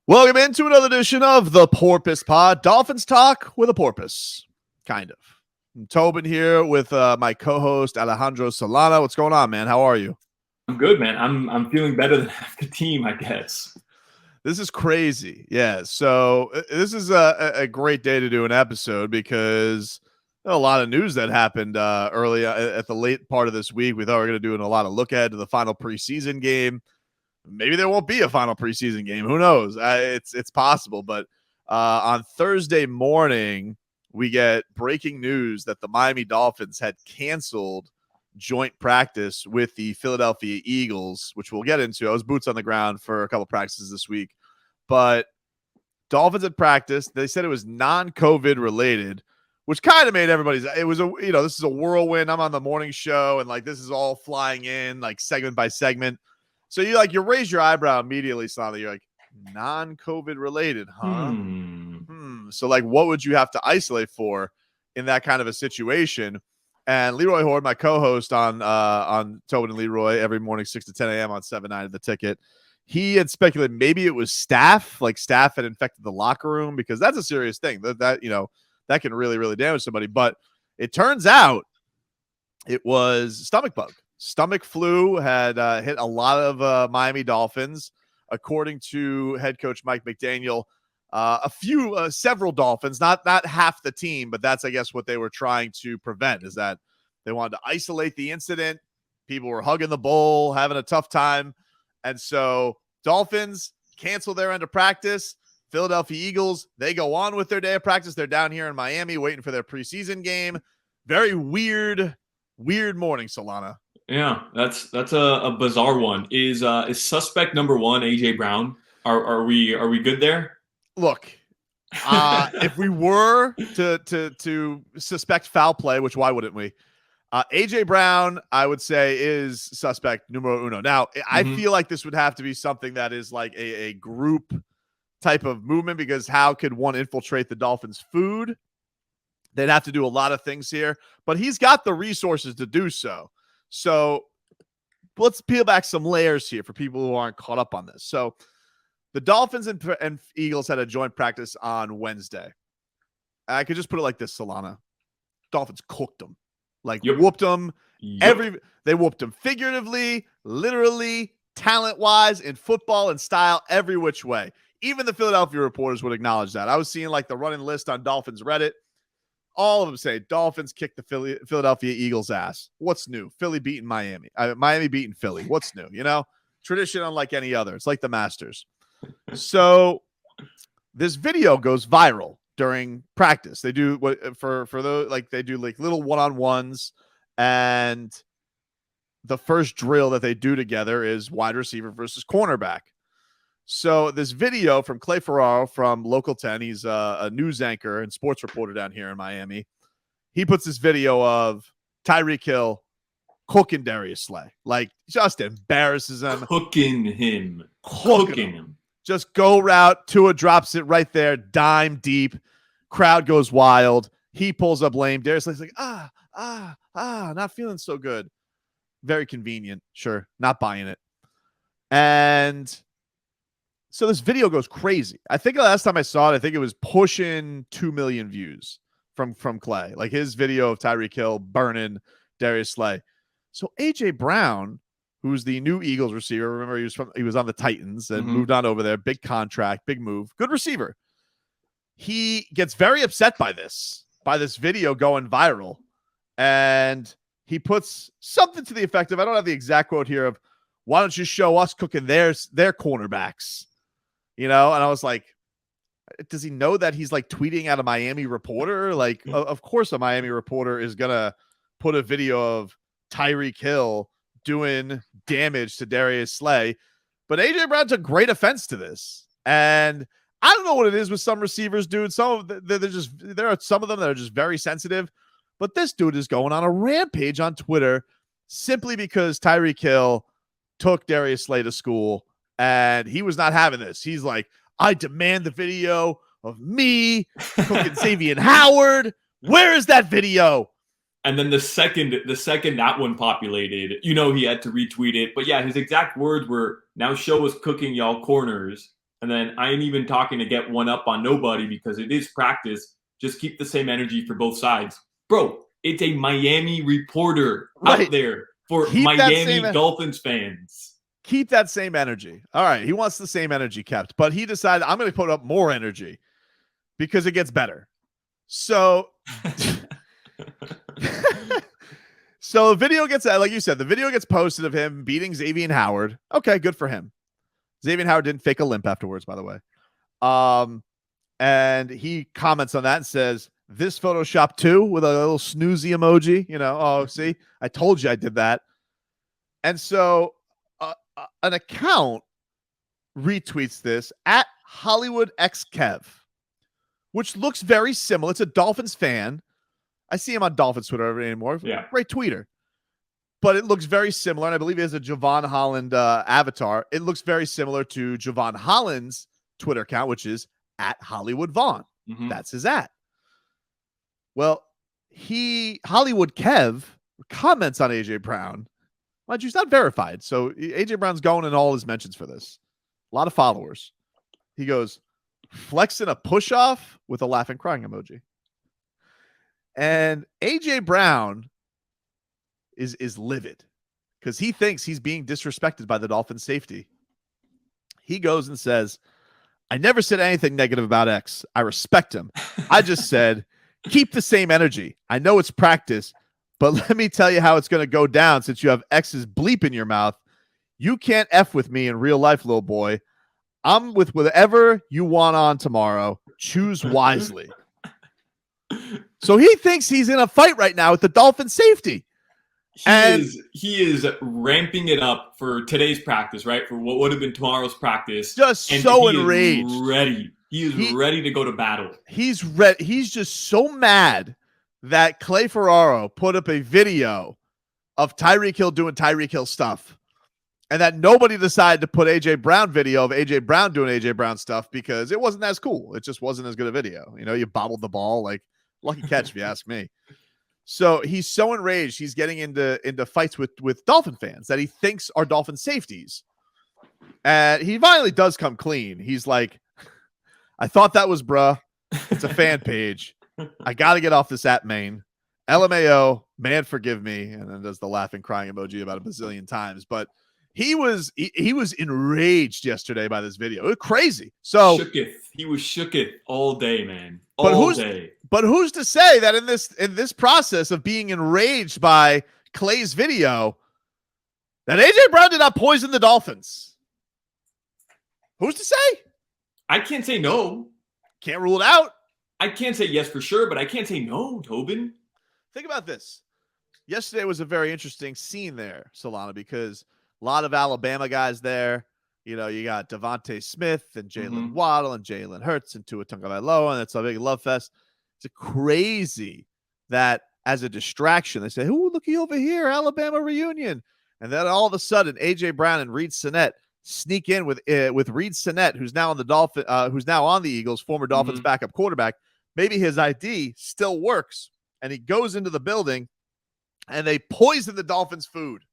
Welcome into another edition of the Porpoise Pod. Dolphins talk with a porpoise, kind of. I'm Tobin here with my co-host Alejandro Solana. What's going on, man? How are you? I'm good, man. I'm feeling better than half the team, I guess. This is crazy. Yeah. So this is a great day to do an episode because a lot of news that happened early at the late part of this week. We thought we were going to do a lot of look ahead to the final preseason game. Maybe there won't be a final preseason game. Who knows? It's possible. But on Thursday morning, we get breaking news that the Miami Dolphins had canceled joint practice with the Philadelphia Eagles, which we'll get into. I was boots on the ground for a couple practices this week. But Dolphins had practiced. They said it was non-COVID related, which kind of made everybody's. It was this is a whirlwind. I'm on the morning show, and like this is all flying in like segment by segment. So you raise your eyebrow immediately, Sana. You're like, non-COVID related, huh? So like, what would you have to isolate for in that kind of a situation? And Leroy Horde, my co-host on Tobin and Leroy every morning, 6 to 10 a.m. on 7-9 of the ticket, he had speculated maybe it was staff, like staff had infected the locker room, because that's a serious thing. That can really, really damage somebody. But it turns out it was stomach bug. Stomach flu had hit a lot of Miami Dolphins, according to head coach Mike McDaniel. Several Dolphins, not half the team, but that's, I guess, what they were trying to prevent, is that they wanted to isolate the incident. People were hugging the bowl, having a tough time. And so Dolphins cancel their end of practice. Philadelphia Eagles, they go on with their day of practice. They're down here in Miami waiting for their preseason game. Very weird morning, Solana. Yeah, that's a bizarre one. Is suspect number one AJ Brown? Are we good there? Look, if we were to suspect foul play, which why wouldn't we? AJ Brown, I would say, is suspect numero uno. Now, I feel like this would have to be something that is like a group type of movement, because how could one infiltrate the Dolphins' food? They'd have to do a lot of things here, but he's got the resources to do so. So let's peel back some layers here for people who aren't caught up on this. So the Dolphins and Eagles had a joint practice on Wednesday. I could just put it like this, Solana. Dolphins cooked them. Whooped them. They whooped them figuratively, literally, talent-wise, in football and style, every which way. Even the Philadelphia reporters would acknowledge that. I was seeing like the running list on Dolphins Reddit. All of them say Dolphins kicked the Philadelphia Eagles' ass. What's new? Philly beating Miami. Miami beating Philly. What's new? Tradition unlike any other. It's like the Masters. So this video goes viral during practice. They do what for those, like they do like little one-on-ones, and the first drill that they do together is wide receiver versus cornerback. So this video from Clay Ferraro from Local 10, he's a news anchor and sports reporter down here in Miami. He puts this video of Tyreek Hill cooking Darius Slay, like just embarrasses him. Cooking him. Just go route. Tua drops it right there, dime deep. Crowd goes wild. He pulls up lame. Darius Slay's like, not feeling so good. Very convenient. Sure. Not buying it. And so this video goes crazy. I think the last time I saw it, I think it was pushing 2 million views from Clay. Like his video of Tyreek Hill burning Darius Slay. So AJ Brown, who's the new Eagles receiver, remember he was on the Titans and moved on over there. Big contract, big move, good receiver. He gets very upset by this video going viral, and he puts something to the effect of, I don't have the exact quote here, of, why don't you show us cooking their cornerbacks? And I was like, does he know that he's like tweeting at a Miami reporter? Like, of course a Miami reporter is going to put a video of Tyreek Hill doing damage to Darius Slay. But AJ Brown took great offense to this. And I don't know what it is with some receivers, dude. There are some of them that are just very sensitive. But this dude is going on a rampage on Twitter simply because Tyreek Hill took Darius Slay to school, and he was not having this. He's like, I demand the video of me cooking Xavier Howard. Where is that video? And then the second that one populated, he had to retweet it. But yeah, his exact words were, now show us cooking y'all corners. And then I ain't even talking to get one up on nobody because it is practice. Just keep the same energy for both sides. Bro, it's a Miami reporter out Right. there for Keep that same Miami Dolphins fans. keep that same energy. All right, he wants the same energy kept, but he decided I'm going to put up more energy because it gets better. So so the video gets, like you said, the video gets posted of him beating Xavier Howard. Okay, good for him. Xavier Howard didn't fake a limp afterwards, by the way. And he comments on that and says, "This Photoshop too," with a little snoozy emoji. You know, oh, see, I told you I did that. And so an account retweets this at Hollywood X Kev, which looks very similar. It's a Dolphins fan. I see him on Dolphins Twitter anymore. Yeah. Great tweeter. But it looks very similar, and I believe he has a Javon Holland avatar. It looks very similar to Javon Holland's Twitter account, which is at Hollywood Vaughn. Mm-hmm. That's his at. Well, Hollywood Kev comments on AJ Brown. Mind you, he's not verified, so AJ Brown's going in all his mentions for this. A lot of followers. He goes, flexing a push-off with a laughing crying emoji. And AJ Brown is livid because he thinks he's being disrespected by the Dolphins safety. He goes and says, "I never said anything negative about X. I respect him. I just said, keep the same energy. I know it's practice, but let me tell you how it's going to go down since you have X's bleep in your mouth. You can't F with me in real life, little boy. I'm with whatever you want on tomorrow. Choose wisely." So he thinks he's in a fight right now with the Dolphin safety. He is ramping it up for today's practice, right? For what would have been tomorrow's practice. Just so enraged. He is ready to go to battle. He's just so mad that Clay Ferraro put up a video of Tyreek Hill doing Tyreek Hill stuff, and that nobody decided to put AJ Brown video of AJ Brown doing AJ Brown stuff because it wasn't as cool. It just wasn't as good a video. You know, you bobbled the ball, like lucky catch if you ask me. So he's so enraged, he's getting into fights with Dolphin fans that he thinks are Dolphin safeties. And he finally does come clean. He's like, "I thought that was bruh. It's a fan page. I got to get off this app, main. LMAO, man, forgive me." And then does the laughing, crying emoji about a bazillion times. But he was enraged yesterday by this video. It was crazy. So he was shooketh all day, man. But who's to say that in this process of being enraged by Clay's video, that AJ Brown did not poison the Dolphins? Who's to say? I can't say no. Can't rule it out. I can't say yes for sure, but I can't say no, Tobin. Think about this. Yesterday was a very interesting scene there, Solana, because a lot of Alabama guys there. You know, you got Devontae Smith and Jalen Waddle and Jalen Hurts and Tua Tagovailoa, and it's a big love fest. It's crazy that as a distraction, they say, "Ooh, looky over here, Alabama reunion," and then all of a sudden, AJ Brown and Reed Sinnett sneak in with Reed Sinnett, who's now on the Eagles, former Dolphins backup quarterback. Maybe his ID still works, and he goes into the building, and they poison the Dolphins' food.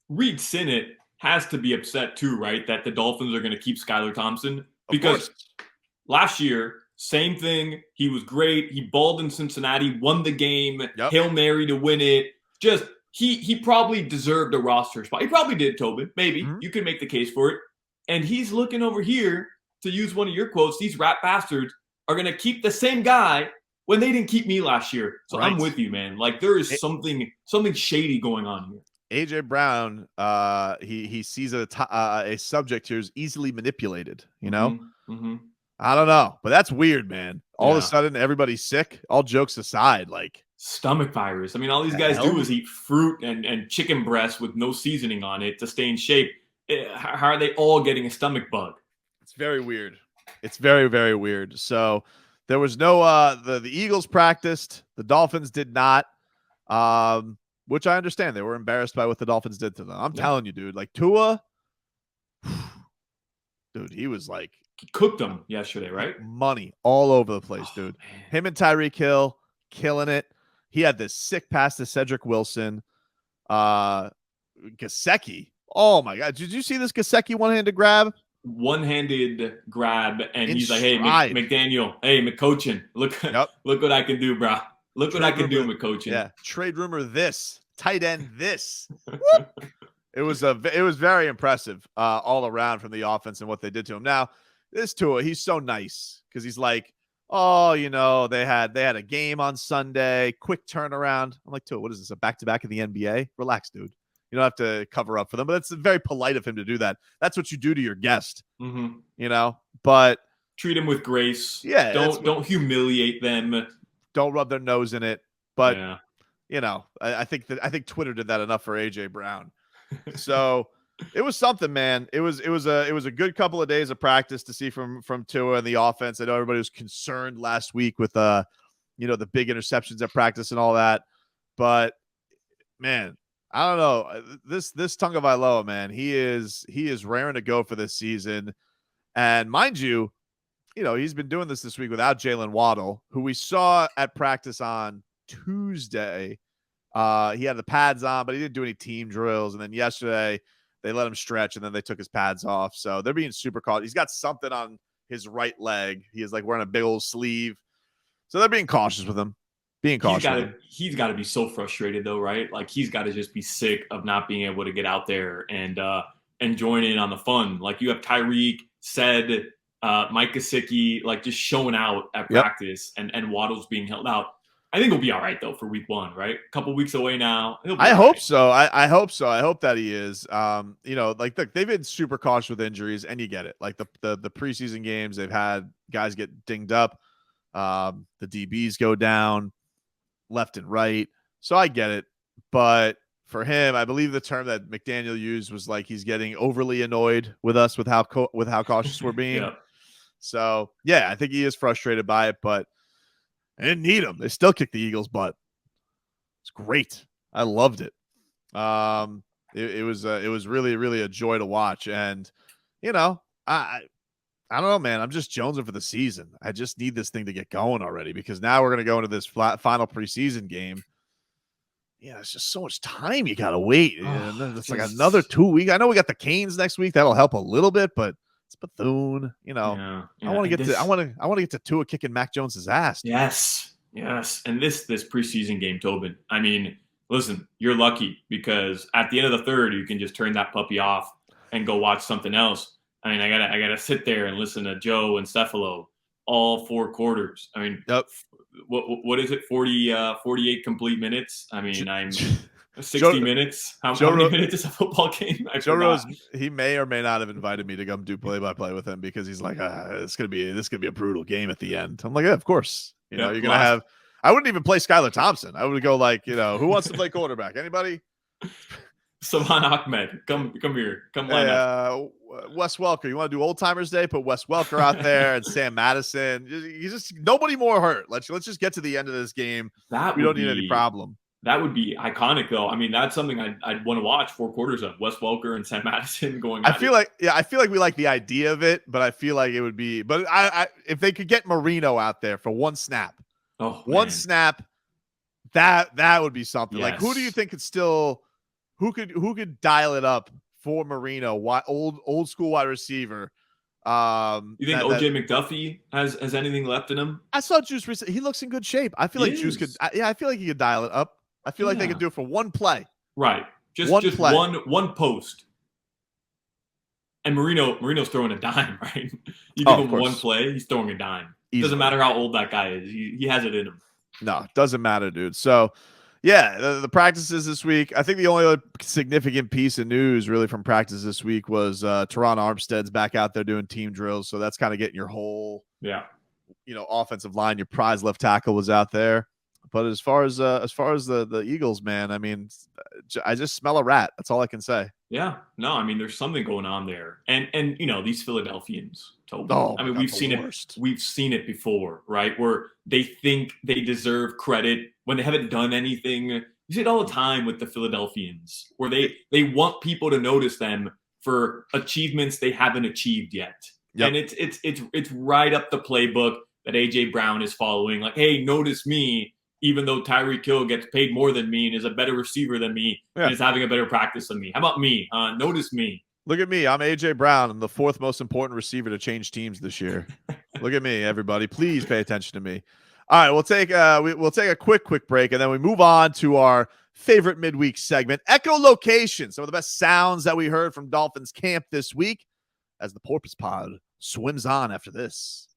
Reed Sinnett has to be upset too, right? That the Dolphins are going to keep Skylar Thompson because last year, same thing. He was great. He balled in Cincinnati, won the game, Hail Mary to win it. Just he probably deserved a roster spot. He probably did, Tobin. Maybe you could make the case for it. And he's looking over here to use one of your quotes. These rat bastards are going to keep the same guy when they didn't keep me last year. So I'm with you, man. Like there is something shady going on here. AJ Brown, he sees a subject here is easily manipulated. You know, I don't know, but that's weird, man. All of a sudden, everybody's sick. All jokes aside, like stomach virus. I mean, all these guys do is eat fruit and chicken breast with no seasoning on it to stay in shape. How are they all getting a stomach bug? It's very weird. It's very, very weird. So there was no the Eagles practiced. The Dolphins did not. Which I understand. They were embarrassed by what the Dolphins did to them. I'm telling you, dude. Like Tua, dude, he was like he cooked them yesterday, right? Money all over the place, dude. Man. Him and Tyreek Hill killing it. He had this sick pass to Cedric Wilson. Gesicki. Oh my God. Did you see this Gesicki one-handed grab? one-handed grab, and In he's like, "Hey, stride. McDaniel, hey, McCoachin, look, Yep. look what I can do, bro. Look what I Trade can do, rumor. McCoachin." Yeah. Trade rumor this. Tight end this. Whoop. It was very impressive all around from the offense and what they did to him. Now, this Tua, he's so nice because he's like, oh, they had a game on Sunday, quick turnaround. I'm like, Tua, what is this? A back-to-back in the NBA? Relax, dude. You don't have to cover up for them, but it's very polite of him to do that. That's what you do to your guest, But treat him with grace. Yeah, don't humiliate them. Don't rub their nose in it. But yeah. I think Twitter did that enough for AJ Brown. So it was something, man. It was a good couple of days of practice to see from Tua and the offense. I know everybody was concerned last week with the big interceptions at practice and all that, but man, I don't know. This Tagovailoa, man, he is raring to go for this season. And mind you, he's been doing this week without Jalen Waddle, who we saw at practice on Tuesday. He had the pads on, but he didn't do any team drills. And then yesterday they let him stretch and then they took his pads off. So they're being super cautious. He's got something on his right leg. He is like wearing a big old sleeve. So they're being cautious with him. He's got to be so frustrated though, right? Like he's got to just be sick of not being able to get out there and join in on the fun. Like you have Tyreek, said Mike Gesicki, like just showing out at practice, and Waddle's being held out. I think he'll be all right though for week 1, right? A couple weeks away now. I hope so. I hope so. I hope that he is. Like they've been super cautious with injuries, and you get it. Like the preseason games, they've had guys get dinged up. The DBs go down left and right. So I get it. But for him, I believe the term that McDaniel used was like he's getting overly annoyed with us with how cautious we're being. So yeah, I think he is frustrated by it, but I didn't need him. They still kicked the Eagles' butt. It's great. I loved it. It was really, really a joy to watch. And I don't know, man. I'm just jonesing for the season. I just need this thing to get going already because now we're going to go into this final preseason game. Yeah, it's just so much time you got to wait. And then it's like another 2 weeks. I know we got the Canes next week. That'll help a little bit, but it's Bethune. I want to get to I want to get to Tua kicking Mac Jones's ass. Yes. And this preseason game, Tobin. I mean, listen, you're lucky because at the end of the third, you can just turn that puppy off and go watch something else. I mean, I gotta sit there and listen to Joe and Cephalo all 4 quarters. I mean, what is it? 48 complete minutes. I mean, I'm 60 minutes. How many minutes is a football game? Joe Rose, he may or may not have invited me to come do play-by-play with him because he's like, this gonna be a brutal game at the end. I'm like, yeah, of course. You're gonna have. I wouldn't even play Skylar Thompson. I would go like, who wants to play quarterback? Anybody? Savan Ahmed, come here, come line up. Wes Welker, you want to do Old Timers Day? Put Wes Welker out there and Sam Madison. You just nobody more hurt. Let's just get to the end of this game. We don't need any problem. That would be iconic, though. I mean, that's something I'd want to watch 4 quarters of Wes Welker and Sam Madison going. I feel like we like the idea of it, but I feel like it would be. But I if they could get Marino out there for one snap, snap, that would be something. Yes. Like, who do you think could still? Who could dial it up for Marino? Old school wide receiver. You think OJ McDuffie has anything left in him? I saw Juice recently. He looks in good shape. I feel like Juice could. I feel like he could dial it up. I feel like they could do it for one play. Right. Just one post. And Marino's throwing a dime, right? You give him one play, he's throwing a dime. Easily. Doesn't matter how old that guy is. He has it in him. No, doesn't matter, dude. So. Yeah, the practices this week. I think the only other significant piece of news really from practice this week was Teron Armstead's back out there doing team drills. So that's kind of getting your whole, offensive line. Your prize left tackle was out there. But as far as the Eagles, man, I mean, I just smell a rat. That's all I can say. Yeah, no, I mean, there's something going on there, and these Philadelphians. I mean, we've seen it before, right? Where they think they deserve credit when they haven't done anything. You see it all the time with the Philadelphians, where they want people to notice them for achievements they haven't achieved yet. Yep. And it's right up the playbook that AJ Brown is following. Like, hey, notice me. Even though Tyreek Hill gets paid more than me and is a better receiver than me and is having a better practice than me. How about me? Notice me. Look at me. I'm AJ Brown. I'm the fourth most important receiver to change teams this year. Look at me, everybody. Please pay attention to me. All right, we'll take a quick break, and then we move on to our favorite midweek segment, echolocation. Some of the best sounds that we heard from Dolphins camp this week as the Porpoise Pod swims on after this.